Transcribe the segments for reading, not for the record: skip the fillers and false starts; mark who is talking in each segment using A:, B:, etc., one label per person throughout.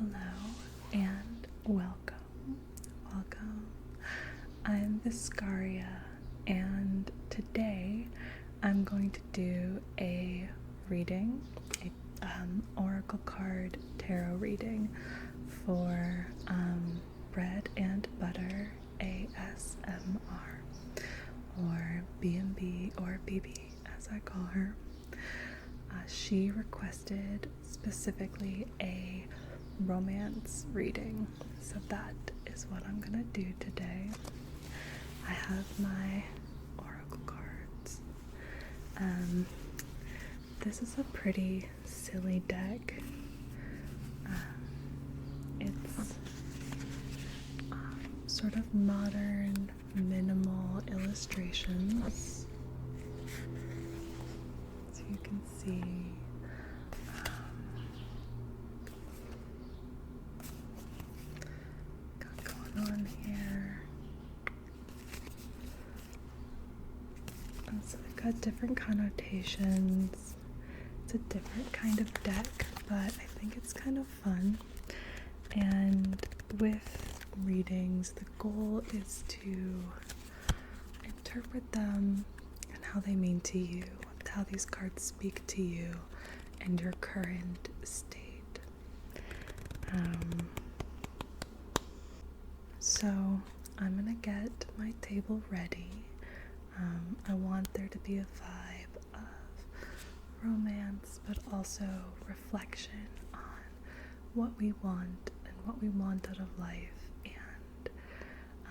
A: Hello and welcome. I'm Viscaria, and today I'm going to do a reading, oracle card tarot reading for Bread and Butter ASMR, or B&B or BB as I call her. She requested specifically a romance reading, so that is what I'm gonna do today. I have my oracle cards. This is a pretty silly deck. It's sort of modern, minimal illustrations. So you can see got going on here. And so they've got different connotations. It's a different kind of deck, but I think it's kind of fun. And with readings, the goal is to interpret them and how they mean to you, how these cards speak to you and your current state. So I'm gonna get my table ready. I want there to be a vibe of romance, but also reflection on what we want and what we want out of life,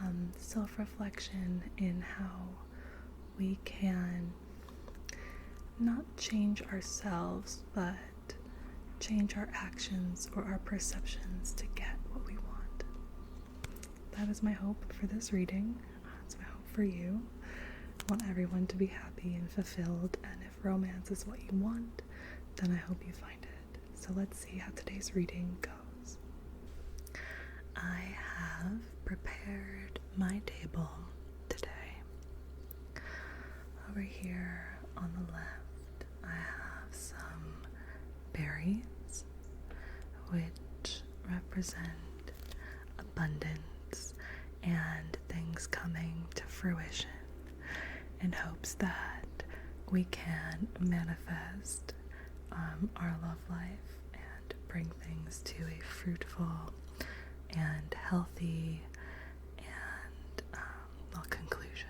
A: and self-reflection in how we can not change ourselves, but change our actions or our perceptions to get what we want. That is my hope for this reading. That's my hope for you. I want everyone to be happy and fulfilled, and if romance is what you want, then I hope you find it. So let's see how today's reading goes. I have prepared my table today. Over here on the left, I have some berries, which represent abundance and things coming to fruition, in hopes that we can manifest our love life and bring things to a fruitful and healthy and conclusion.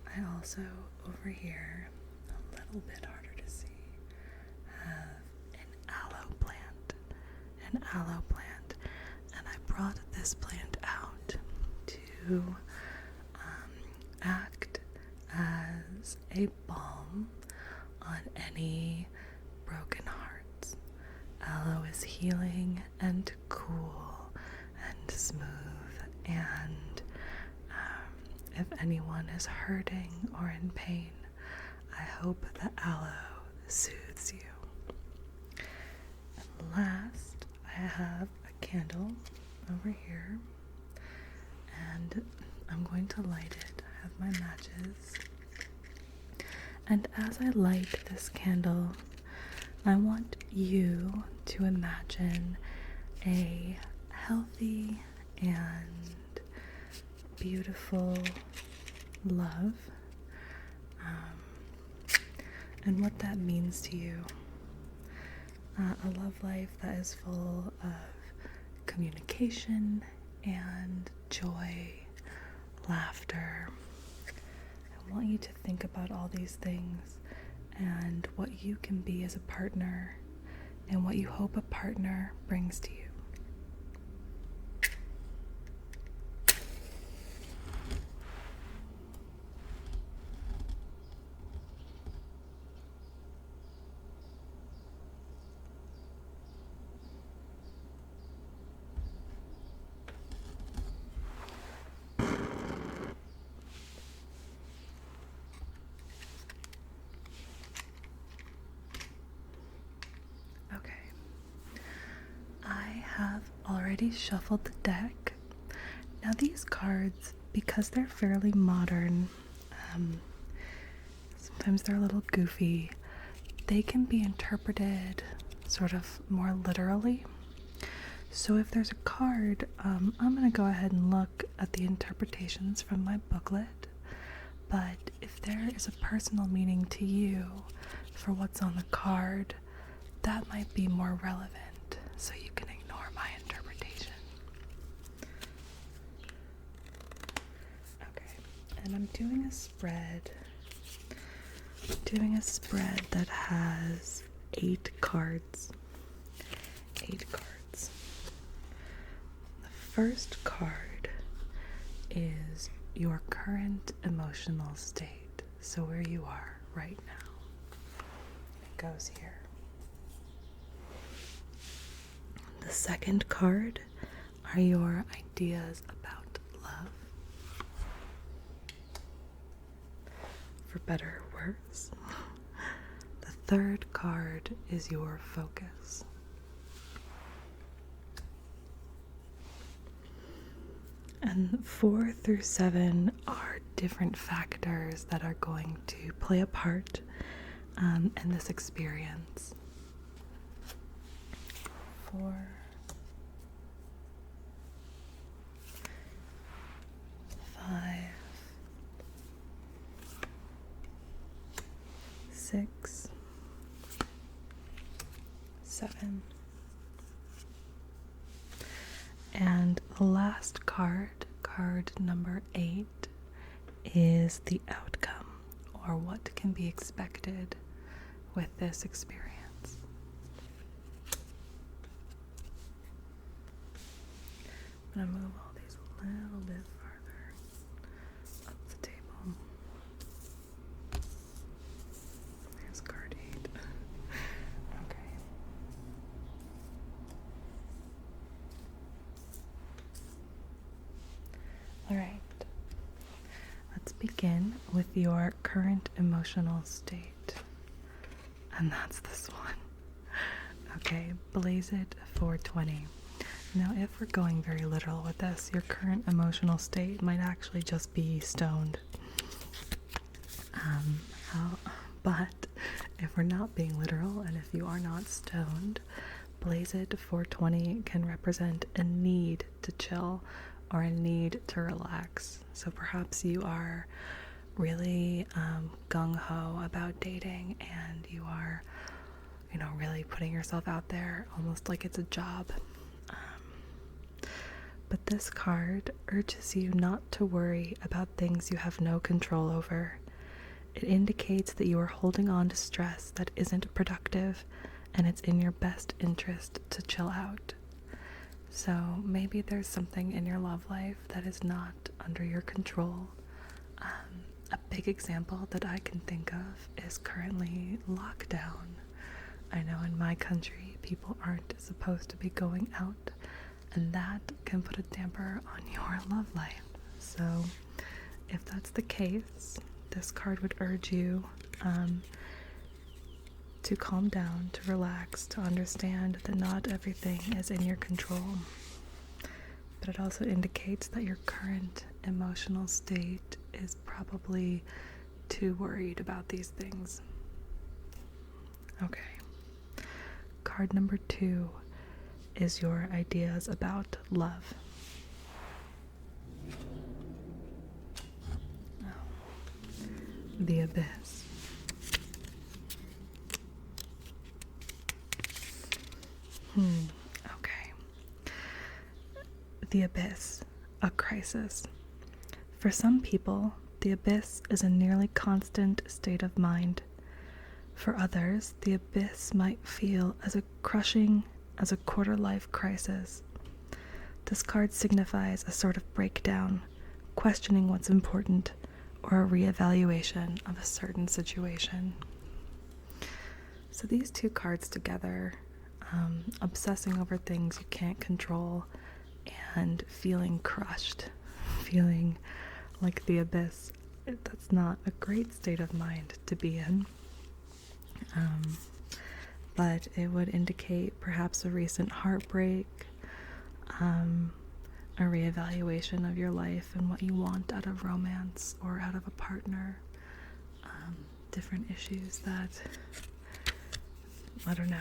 A: I also, over here, a little bit harder to see, have an aloe plant, and I brought this plant out to act as a balm on any broken hearts. Aloe is healing and cool and smooth, and if anyone is hurting or in pain, I hope that aloe soothes you. And last, I have a candle over here, and I'm going to light it. I have my matches. And as I light this candle, I want you to imagine a healthy and beautiful love, and what that means to you. A love life that is full of communication and joy, laughter. I want you to think about all these things and what you can be as a partner and what you hope a partner brings to you. Have already shuffled the deck. Now these cards, because they're fairly modern, sometimes they're a little goofy, they can be interpreted sort of more literally. So if there's a card, I'm going to go ahead and look at the interpretations from my booklet. But if there is a personal meaning to you for what's on the card, that might be more relevant, so you can ignore my interpretation. Okay, and I'm doing a spread. That has 8 cards. 8 cards. The first card is your current emotional state, so where you are right now. It goes here. The second card are your ideas about love, for better or worse. The third card is your focus. And 4 through 7 are different factors that are going to play a part in this experience. 4, 5, 6, 7. And the last card number 8, is the outcome, or what can be expected with this experience. I'm going to move all these a little bit farther up the table. There's card 8. Okay. Alright, let's begin with your current emotional state. And that's this one. Okay, blaze it 420. Now, if we're going very literal with this, your current emotional state might actually just be stoned. But if we're not being literal, and if you are not stoned, blaze it 420 can represent a need to chill or a need to relax. So perhaps you are really gung-ho about dating, and you are, really putting yourself out there almost like it's a job. But this card urges you not to worry about things you have no control over. It indicates that you are holding on to stress that isn't productive, and it's in your best interest to chill out. So maybe there's something in your love life that is not under your control. A big example that I can think of is currently lockdown. I know in my country people aren't supposed to be going out, and that can put a damper on your love life. So if that's the case, this card would urge you to calm down, to relax, to understand that not everything is in your control. But it also indicates that your current emotional state is probably too worried about these things. Okay. Card number 2 is your ideas about love. The abyss. Okay. The abyss, a crisis. For some people, the abyss is a nearly constant state of mind. For others, the abyss might feel as crushing as a quarter-life crisis. This card signifies a sort of breakdown, questioning what's important, or a reevaluation of a certain situation. So these two cards together, obsessing over things you can't control and feeling crushed, feeling like the abyss, that's not a great state of mind to be in. But it would indicate perhaps a recent heartbreak, a reevaluation of your life and what you want out of romance or out of a partner, different issues that, I don't know.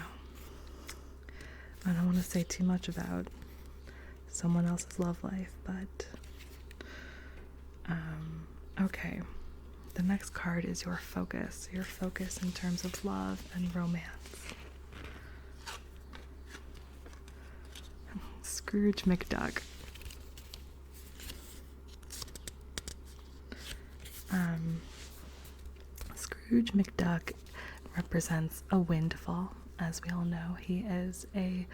A: I don't want to say too much about someone else's love life, but okay. The next card is your focus in terms of love and romance. Scrooge McDuck. Scrooge McDuck represents a windfall. As we all know, he is a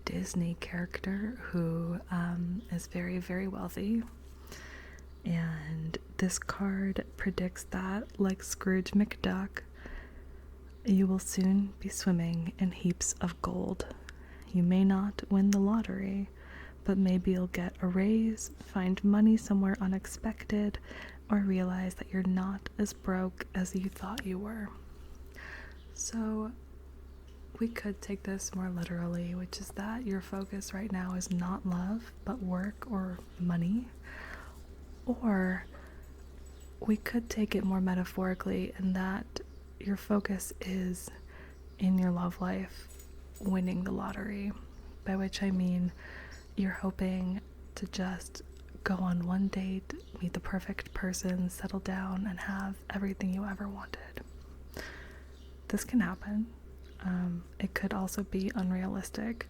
A: Disney character who is very, very wealthy. And this card predicts that, like Scrooge McDuck, you will soon be swimming in heaps of gold. You may not win the lottery, but maybe you'll get a raise, find money somewhere unexpected, or realize that you're not as broke as you thought you were. So we could take this more literally, which is that your focus right now is not love, but work or money. Or we could take it more metaphorically in that your focus is in your love life winning the lottery, by which I mean you're hoping to just go on one date, meet the perfect person, settle down, and have everything you ever wanted. This can happen. It could also be unrealistic.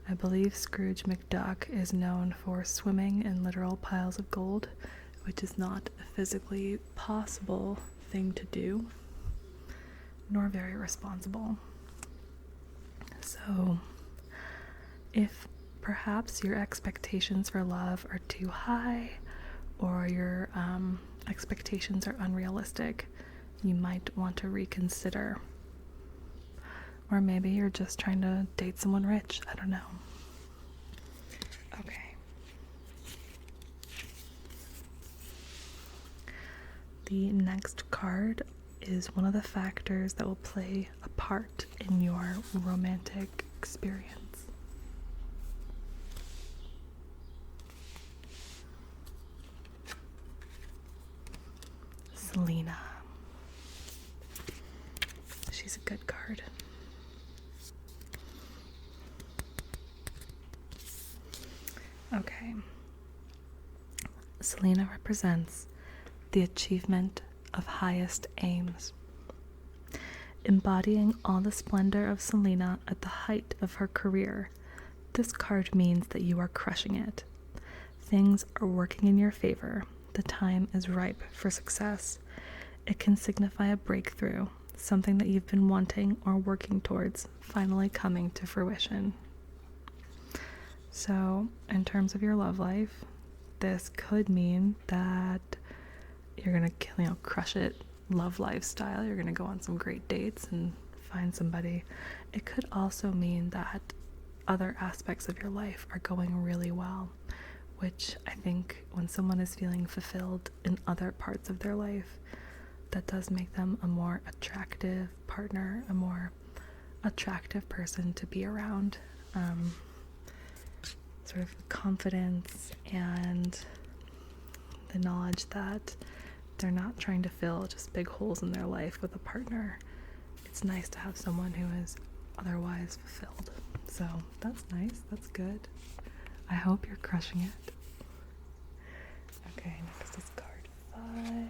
A: I believe Scrooge McDuck is known for swimming in literal piles of gold, which is not a physically possible thing to do, nor very responsible. So, if perhaps your expectations for love are too high, or your expectations are unrealistic, you might want to reconsider. Or maybe you're just trying to date someone rich. I don't know. Okay. The next card is one of the factors that will play a part in your romantic experience. Selena. She's a good card. Okay. Selena represents the achievement of highest aims. Embodying all the splendor of Selena at the height of her career, this card means that you are crushing it. Things are working in your favor. The time is ripe for success. It can signify a breakthrough, something that you've been wanting or working towards finally coming to fruition. So, in terms of your love life, this could mean that you're gonna, crush it love lifestyle. You're gonna go on some great dates and find somebody. It could also mean that other aspects of your life are going really well, which I think when someone is feeling fulfilled in other parts of their life, that does make them a more attractive partner, a more attractive person to be around. Sort of confidence and the knowledge that they're not trying to fill just big holes in their life with a partner. It's nice to have someone who is otherwise fulfilled. So that's nice. That's good. I hope you're crushing it. Okay, next is card 5.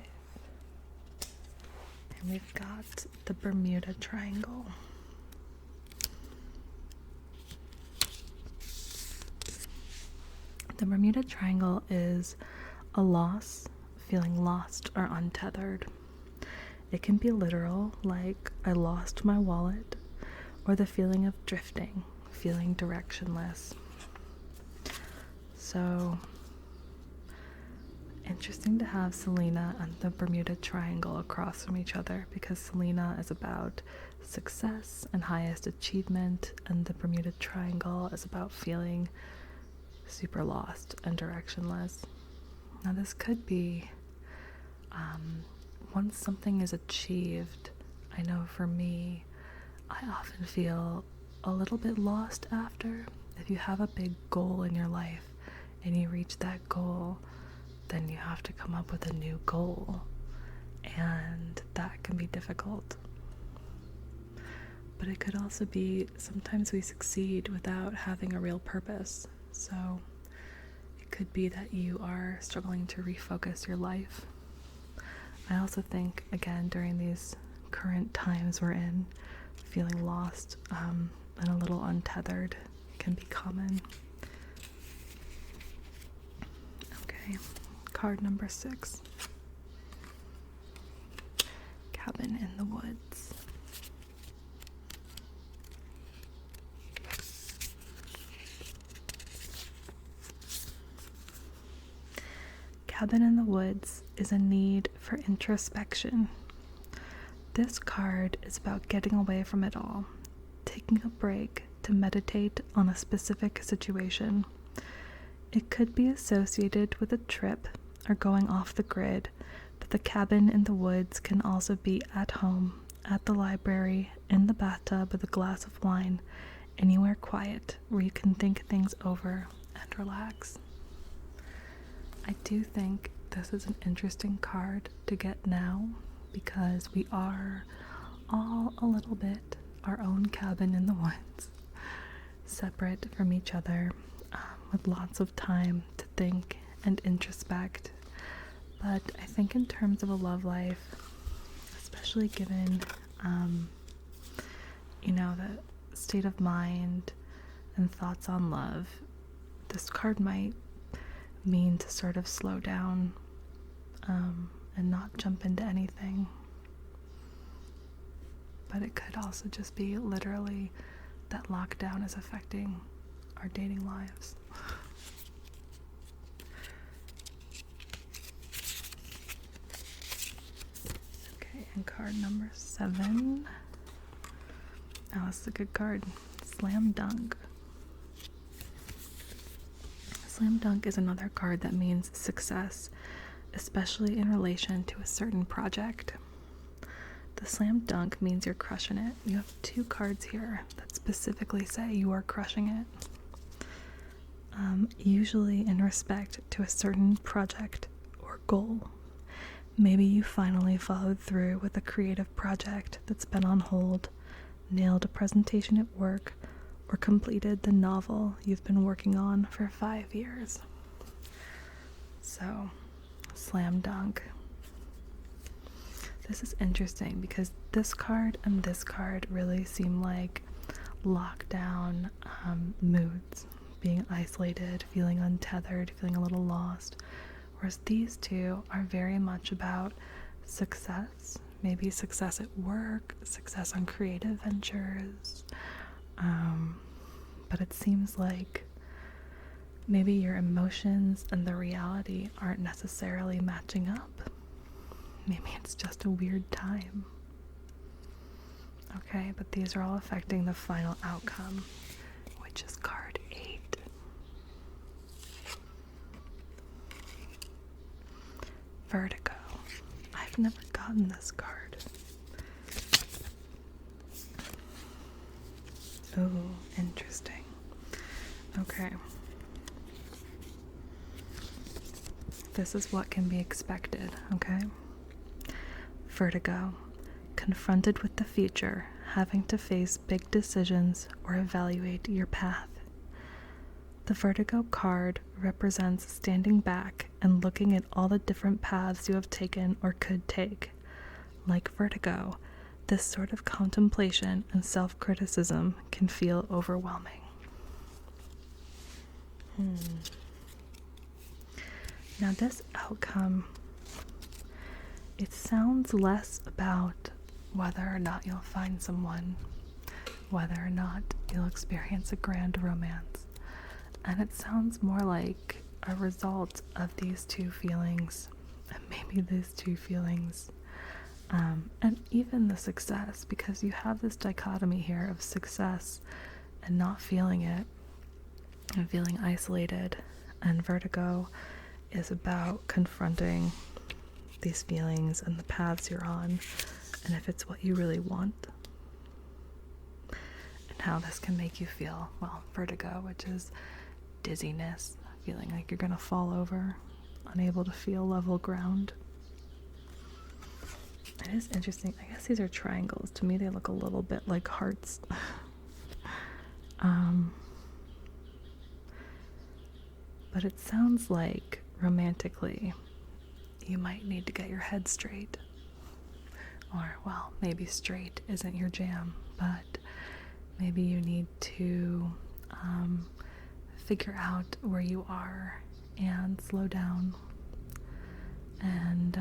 A: And we've got the Bermuda Triangle. The Bermuda Triangle is a loss, feeling lost or untethered. It can be literal, like I lost my wallet, or the feeling of drifting, feeling directionless. So, interesting to have Selena and the Bermuda Triangle across from each other, because Selena is about success and highest achievement, and the Bermuda Triangle is about feeling super lost and directionless. Now this could be once something is achieved. I know for me, I often feel a little bit lost after. If you have a big goal in your life and you reach that goal, then you have to come up with a new goal, and that can be difficult. But it could also be sometimes we succeed without having a real purpose. So it could be that you are struggling to refocus your life. I also think, again, during these current times we're in, feeling lost and a little untethered can be common. Okay, card number 6. Cabin in the woods. Cabin in the woods is a need for introspection. This card is about getting away from it all, taking a break to meditate on a specific situation. It could be associated with a trip or going off the grid, but the cabin in the woods can also be at home, at the library, in the bathtub with a glass of wine, anywhere quiet where you can think things over and relax. I do think this is an interesting card to get now because we are all a little bit our own cabin in the woods, separate from each other, with lots of time to think and introspect. But I think in terms of a love life, especially given, the state of mind and thoughts on love, this card might mean to sort of slow down and not jump into anything. But it could also just be literally that lockdown is affecting our dating lives. Okay, and card number 7. Oh, this is a good card. Slam Dunk. Slam Dunk is another card that means success, especially in relation to a certain project. The slam dunk means you're crushing it. You have 2 cards here that specifically say you are crushing it. Usually in respect to a certain project or goal. Maybe you finally followed through with a creative project that's been on hold, nailed a presentation at work, or completed the novel you've been working on for 5 years. So, slam dunk. This is interesting because this card and this card really seem like lockdown moods, being isolated, feeling untethered, feeling a little lost, whereas these 2 are very much about success, maybe success at work, success on creative ventures, but it seems like maybe your emotions and the reality aren't necessarily matching up. Maybe it's just a weird time. Okay, but these are all affecting the final outcome, which is card 8. Vertigo. I've never gotten this card. Oh, interesting. Okay. This is what can be expected, okay? Vertigo. Confronted with the future, having to face big decisions or evaluate your path. The Vertigo card represents standing back and looking at all the different paths you have taken or could take. Like vertigo, this sort of contemplation and self-criticism can feel overwhelming. Now this outcome, it sounds less about whether or not you'll find someone, whether or not you'll experience a grand romance. And it sounds more like a result of these 2 feelings, and maybe these 2 feelings, and even the success, because you have this dichotomy here of success and not feeling it, and feeling isolated, and vertigo is about confronting these feelings and the paths you're on, and if it's what you really want, and how this can make you feel. Well, vertigo, which is dizziness, feeling like you're gonna fall over, unable to feel level ground. It is interesting. I guess these are triangles. To me, they look a little bit like hearts. But it sounds like romantically you might need to get your head straight. Or, well, maybe straight isn't your jam, but maybe you need to figure out where you are and slow down and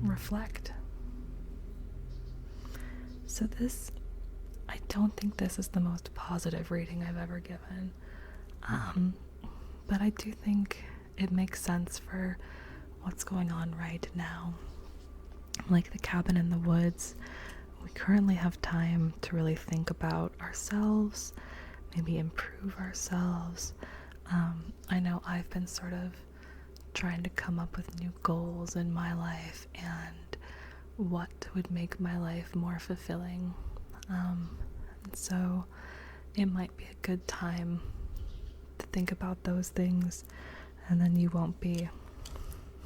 A: reflect. So this, I don't think this is the most positive reading I've ever given, but I do think it makes sense for what's going on right now. Like the cabin in the woods, we currently have time to really think about ourselves, maybe improve ourselves. I know I've been sort of trying to come up with new goals in my life and what would make my life more fulfilling. And so it might be a good time to think about those things, and then you won't be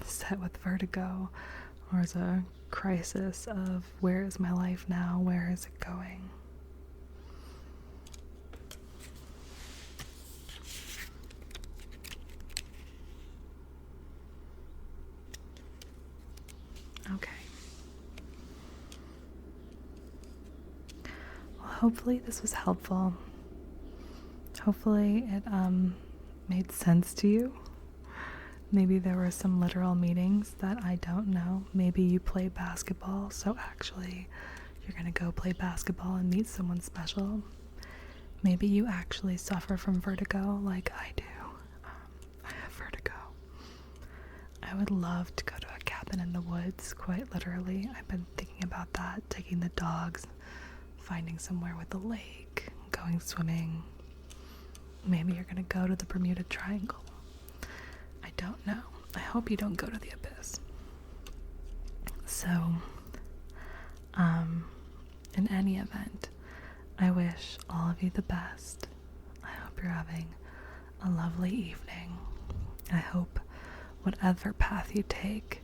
A: set with vertigo or as a crisis of where is my life now, where is it going. Okay. Well, hopefully this was helpful. Hopefully it made sense to you. Maybe there were some literal meanings that I don't know. Maybe you play basketball, so actually you're gonna go play basketball and meet someone special. Maybe you actually suffer from vertigo like I do. I have vertigo. I would love to go to a cabin in the woods, quite literally. I've been thinking about that, taking the dogs, finding somewhere with a lake, going swimming. Maybe you're gonna go to the Bermuda Triangle. I don't know. I hope you don't go to the abyss. So, in any event, I wish all of you the best. I hope you're having a lovely evening. I hope whatever path you take,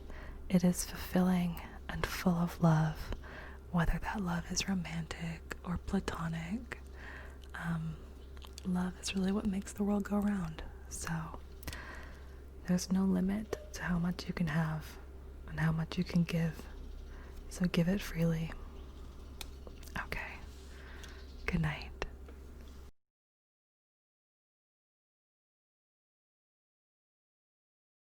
A: it is fulfilling and full of love, whether that love is romantic or platonic. Love is really what makes the world go round. So there's no limit to how much you can have and how much you can give. So give it freely. Okay. Good night.